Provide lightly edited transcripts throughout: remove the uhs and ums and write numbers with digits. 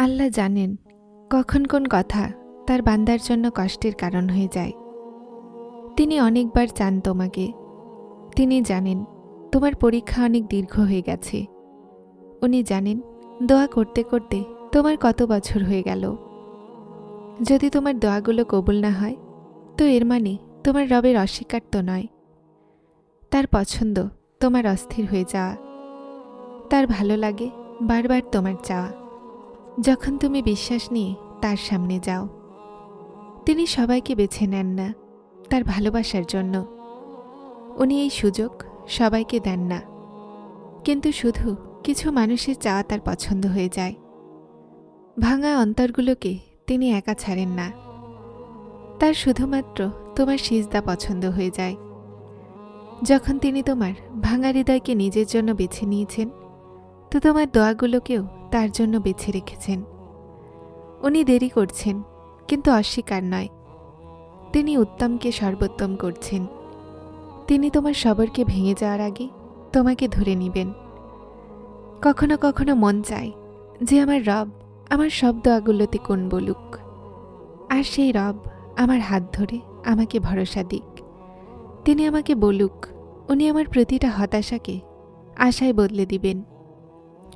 আল্লাহ জানেন কখন কোন কথা তার বান্দার জন্য কষ্টের কারণ হয়ে যায়। তিনি অনেকবার চান তোমাকে। তিনি জানেন তোমার পরীক্ষা অনেক দীর্ঘ হয়ে গেছে। উনি জানেন দোয়া করতে করতে তোমার কত বছর হয়ে গেল। যদি তোমার দোয়াগুলো কবুল না হয় তো এর মানে তোমার রবের অস্বীকার তো নয়। তার পছন্দ তোমার অস্থির হয়ে যাওয়া, তার ভালো লাগে বারবার তোমার চাওয়া। যখন তুমি বিশ্বাস নিয়ে তার সামনে যাও, তিনি সবাইকে বেছে নেন না তার ভালোবাসার জন্য। উনি এই সুযোগ সবাইকে দেন না, কিন্তু শুধু কিছু মানুষের চাওয়া তার পছন্দ হয়ে যায়। ভাঙা অন্তরগুলোকে তিনি একা ছাড়েন না। তার শুধুমাত্র তোমার সিজদা পছন্দ হয়ে যায়। যখন তিনি তোমার ভাঙা হৃদয়কে নিজের জন্য বেছে নিয়েছেন, তো তোমার দোয়াগুলোকেও তার জন্য বেছে রেখেছেন। উনি দেরি করছেন, কিন্তু অস্বীকার নয়। তিনি উত্তমকে সর্বোত্তম করছেন। তিনি তোমার সবরকে ভেঙে যাওয়ার আগে তোমাকে ধরে নিবেন। কখনো কখনো মন চায় যে আমার রব আমার সব দোয়াগুলোতে কোন বলুক, আর সেই রব আমার হাত ধরে আমাকে ভরসা দিক। তিনি আমাকে বলুক, উনি আমার প্রতিটা হতাশাকে আশায় বদলে দিবেন।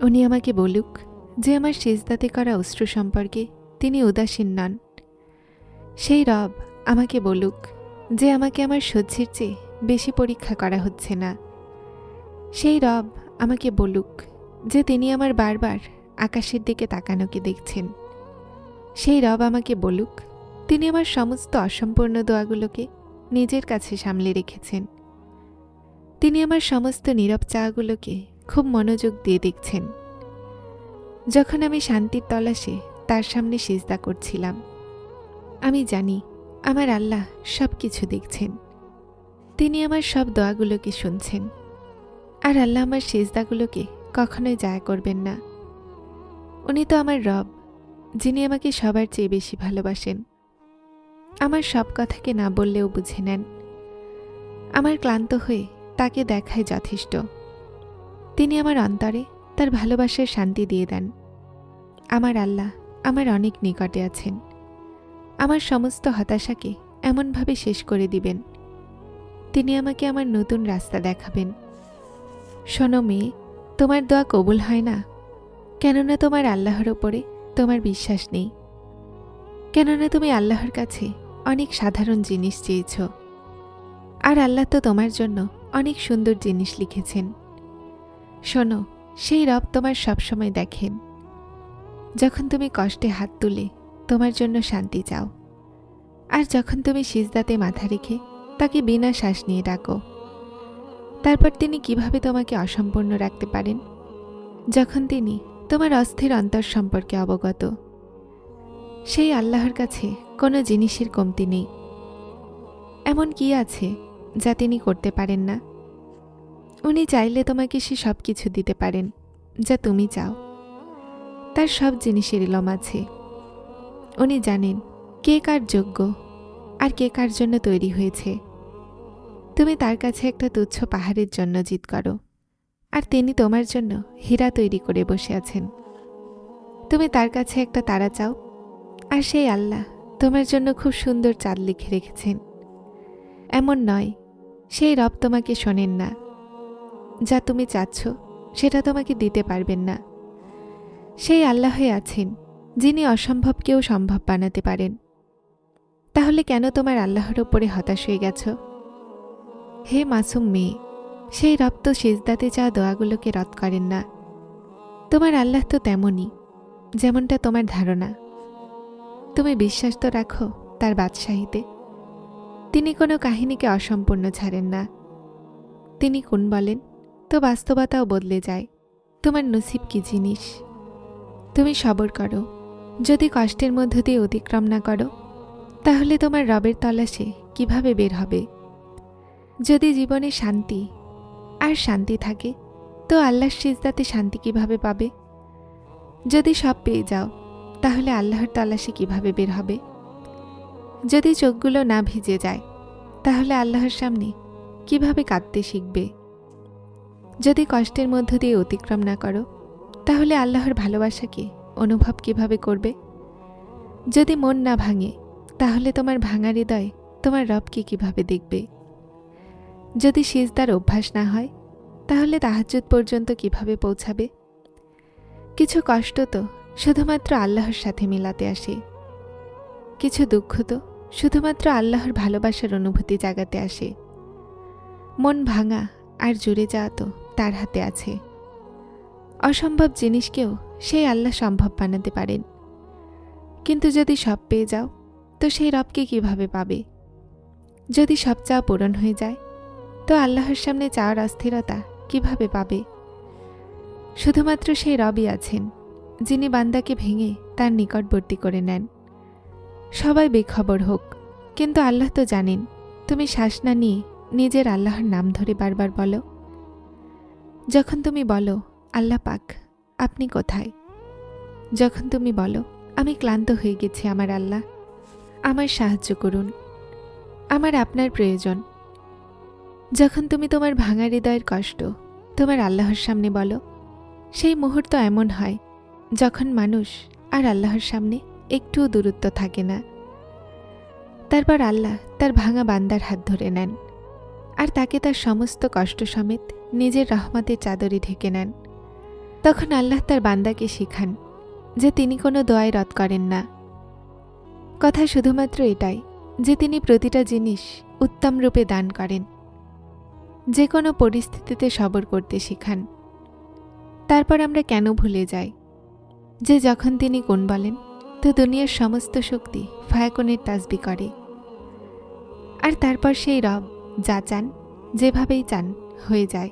উনি আমাকে বলুক যে আমার সিজদাতে করা অশ্রু সম্পর্কে তিনি উদাসীন নন। সেই রব আমাকে বলুক যে আমাকে আমার সহ্যের চেয়ে বেশি পরীক্ষা করা হচ্ছে না। সেই রব আমাকে বলুক যে তিনি আমার বারবার আকাশের দিকে তাকানোকে দেখছেন। সেই রব আমাকে বলুক তিনি আমার সমস্ত অসম্পূর্ণ দোয়াগুলোকে নিজের কাছে সামলে রেখেছেন। তিনি আমার সমস্ত নীরব চাওয়াগুলোকে খুব মনোযোগ দিয়ে দেখছেন। যখন আমি শান্তির তলাশে তার সামনে সিজদা করছিলাম, আমি জানি আমার আল্লাহ সব কিছু দেখছেন। তিনি আমার সব দোয়াগুলোকে শুনছেন। আর আল্লাহ আমার সিজদাগুলোকে কখনোই জায়া করবেন না। উনি তো আমার রব, যিনি আমাকে সবার চেয়ে বেশি ভালোবাসেন। আমার সব কথাকে না বললেও বুঝে নেন। আমার ক্লান্ত হয়ে তাকে দেখায় যথেষ্ট। তিনি আমার অন্তরে তার ভালোবাসার শান্তি দিয়ে দেন। আমার আল্লাহ আমার অনেক নিকটে আছেন। আমার সমস্ত হতাশাকে এমনভাবে শেষ করে দিবেন। তিনি আমাকে আমার নতুন রাস্তা দেখাবেন। শোনো মেয়ে, তোমার দোয়া কবুল হয় না কেননা তোমার আল্লাহর ওপরে তোমার বিশ্বাস নেই। কেননা তুমি আল্লাহর কাছে অনেক সাধারণ জিনিস চেয়েছ, আর আল্লাহ তো তোমার জন্য অনেক সুন্দর জিনিস লিখেছেন। শোনো, সেই রব তোমার সবসময় দেখেন। যখন তুমি কষ্টে হাত তুলে তোমার জন্য শান্তি চাও, আর যখন তুমি সিজদাতে মাথা রেখে তাকে বিনা শ্বাস নিয়ে ডাকো, তারপর তিনি কিভাবে তোমাকে অসম্পূর্ণ রাখতে পারেন যখন তিনি তোমার অস্থির অন্তর সম্পর্কে অবগত। সেই আল্লাহর কাছে কোনো জিনিসের কমতি নেই। এমন কি আছে যা তিনি করতে পারেন না? উনি চাইলে তোমাকে সে সব কিছু দিতে পারেন যা তুমি চাও। তার সব জিনিসের ইলম আছে। উনি জানেন কে কার যোগ্য আর কে কার জন্য তৈরি হয়েছে। তুমি তার কাছে একটা তুচ্ছ পাহাড়ের জন্য জিদ করো, আর তিনি তোমার জন্য হীরা তৈরি করে বসে আছেন। তুমি তার কাছে একটা তারা চাও, আর সেই আল্লাহ তোমার জন্য খুব সুন্দর চাঁদ লিখে রেখেছেন। এমন নয় সেই রব তোমাকে শোনেন না। যা তুমি চাচ্ছ সেটা তোমাকে দিতে পারবেন না। সেই আল্লাহই আছেন যিনি অসম্ভবকেও সম্ভব বানাতে পারেন। তাহলে কেন তোমার আল্লাহর ওপরে হতাশ হয়ে গেছ? হে মাসুম মেয়ে, সেই রব তো সিজদাতে যাওয়া দোয়াগুলোকে রদ করেন না। তোমার আল্লাহ তো তেমনই যেমনটা তোমার ধারণা। তুমি বিশ্বাস তো রাখো তার বাদশাহীতে। তিনি কোনো কাহিনীকে অসম্পূর্ণ ছাড়েন না। তিনি কোন বলেন তো বাস্তবতাও বদলে যায়। তোমার নসিব কি জিনিস? তুমি সবর করো। যদি কষ্টের মধ্য দিয়ে অতিক্রম না করো, তাহলে তোমার রবের তলাশে কিভাবে বের হবে? যদি জীবনে শান্তি আর শান্তি থাকে, তো আল্লাহর সিজদাতে শান্তি কিভাবে পাবে? যদি সব পেয়ে যাও, তাহলে আল্লাহর তলাশে কিভাবে বের হবে? যদি চোখগুলো না ভিজে যায়, তাহলে আল্লাহর সামনে কিভাবে কাঁদতে শিখবে? যদি কষ্টের মধ্য দিয়ে অতিক্রম না করো, তাহলে আল্লাহর ভালোবাসাকে অনুভব কিভাবে করবে? যদি মন না ভাঙে, তাহলে তোমার ভাঙা হৃদয় তোমার রবকে কিভাবে দেখবে? যদি সিজদার অভ্যাস না হয়, তাহলে তাহাজ্জুদ পর্যন্ত কিভাবে পৌঁছাবে? কিছু কষ্ট তো শুধুমাত্র আল্লাহর সাথে মিলাতে আসে। কিছু দুঃখ তো শুধুমাত্র আল্লাহর ভালোবাসার অনুভূতি জাগাতে আসে। মন ভাঙা আর জুড়ে যাওয়া তো তার হাতে আছে। অসম্ভব জিনিসকেও সেই আল্লাহ সম্ভব বানাতে পারেন। কিন্তু যদি সব পেয়ে যাও, তো সেই রবকে কিভাবে পাবে? যদি সব চাওয়া পূরণ হয়ে যায়, তো আল্লাহর সামনে চাওয়ার অস্থিরতা কিভাবে পাবে? শুধুমাত্র সেই রবই আছেন, যিনি বান্দাকে ভেঙে তার নিকটবর্তী করে নেন। সবাই বেখবর হোক, কিন্তু আল্লাহ তো জানেন। তুমি শ্বাস না নিয়ে নিজের আল্লাহর নাম ধরে বারবার বলো। যখন তুমি বলো, আল্লাহ পাক, আপনি কোথায়? যখন তুমি বলো, আমি ক্লান্ত হয়ে গেছি আমার আল্লাহ, আমার সাহায্য করুন, আমার আপনার প্রয়োজন। যখন তুমি তোমার ভাঙা হৃদয়ের কষ্ট তোমার আল্লাহর সামনে বলো, সেই মুহূর্ত এমন হয় যখন মানুষ আর আল্লাহর সামনে একটুও দূরত্ব থাকে না। তারপর আল্লাহ তার ভাঙা বান্দার হাত ধরে নেন আর তাকে তার সমস্ত কষ্ট সমেত নিজের রহমতের চাদরে ঢেকে নেন। তখন আল্লাহ তার বান্দাকে শিখান যে তিনি কোনো দোয়াই রদ করেন না। কথা শুধুমাত্র এটাই যে তিনি প্রতিটা জিনিস উত্তম রূপে দান করেন। যে কোনো পরিস্থিতিতে সবর করতে শিখান। তারপর আমরা কেন ভুলে যাই যে যখন তিনি কোন বলেন, তো দুনিয়ার সমস্ত শক্তি ফায়াকুনের তাসবি করে। আর তারপর সেই রব যা চান, যেভাবেই চান, হয়ে যায়।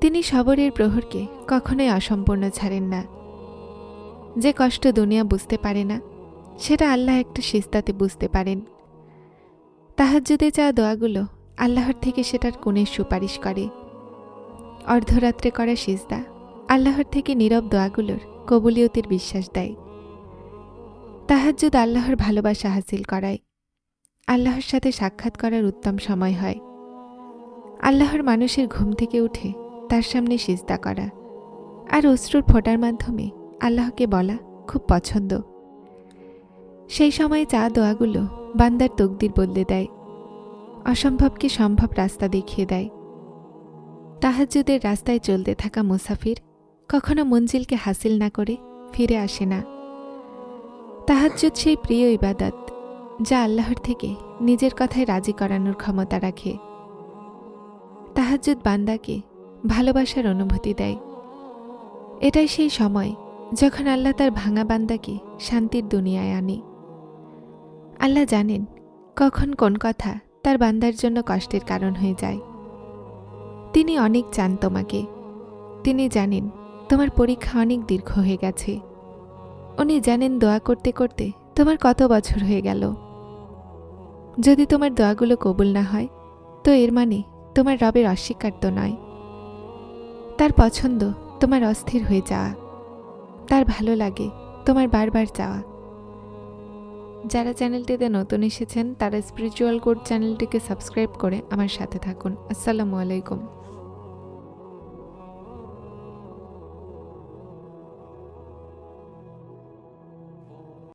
তিনি সবরের প্রহরকে কখনোই অসম্পূর্ণ ছাড়েন না। যে কষ্ট দুনিয়া বুঝতে পারে না, সেটা আল্লাহ একটা সিজদাতে বুঝতে পারেন। তাহাজ্জুদে চাওয়া দোয়াগুলো আল্লাহর থেকে সেটার কোণের সুপারিশ করে। অর্ধরাত্রে করা সিজদা আল্লাহর থেকে নীরব দোয়াগুলোর কবুলিয়তের বিশ্বাস দেয়। তাহাজ্জুদ আল্লাহর ভালোবাসা হাসিল করায়। আল্লাহর সাথে সাক্ষাৎ করার উত্তম সময় হয়। আল্লাহর মানুষের ঘুম থেকে উঠে তার সামনে সিজদা করা আর অশ্রুর ফোঁটার মাধ্যমে আল্লাহকে বলা খুব পছন্দ। সেই সময় চা দোয়াগুলো বান্দার তকদির বদলে দেয়, অসম্ভবকে সম্ভব রাস্তা দেখিয়ে দেয়। তাহাজ্জুদের রাস্তায় চলতে থাকা মুসাফির কখনো মঞ্জিলকে হাসিল না করে ফিরে আসে না। তাহাজ্জুদ সেই প্রিয় ইবাদত যা আল্লাহর থেকে নিজের কথায় রাজি করানোর ক্ষমতা রাখে। তাহাজ্জুদ বান্দাকে ভালোবাসার অনুভূতি দেয়। এটাই সেই সময় যখন আল্লাহ তার ভাঙা বান্দাকে শান্তির দুনিয়ায় আনে। আল্লাহ জানেন কখন কোন কথা তার বান্দার জন্য কষ্টের কারণ হয়ে যায়। তিনি অনেক চান তোমাকে। তিনি জানেন তোমার পরীক্ষা অনেক দীর্ঘ হয়ে গেছে। উনি জানেন দোয়া করতে করতে তোমার কত বছর হয়ে গেল। যদি তোমার দোয়াগুলো কবুল না হয়, তো এর মানে তোমার রবের অস্বীকার্য নয়। তার পছন্দ তোমার অস্থির হয়ে যাওয়া, তার ভালো লাগে তোমার বারবার চাওয়া। যারা চ্যানেলটিতে নতুন এসেছেন তারা স্পিরিচুয়াল কোড চ্যানেলটিকে সাবস্ক্রাইব করে আমার সাথে থাকুন। আসসালামু আলাইকুম।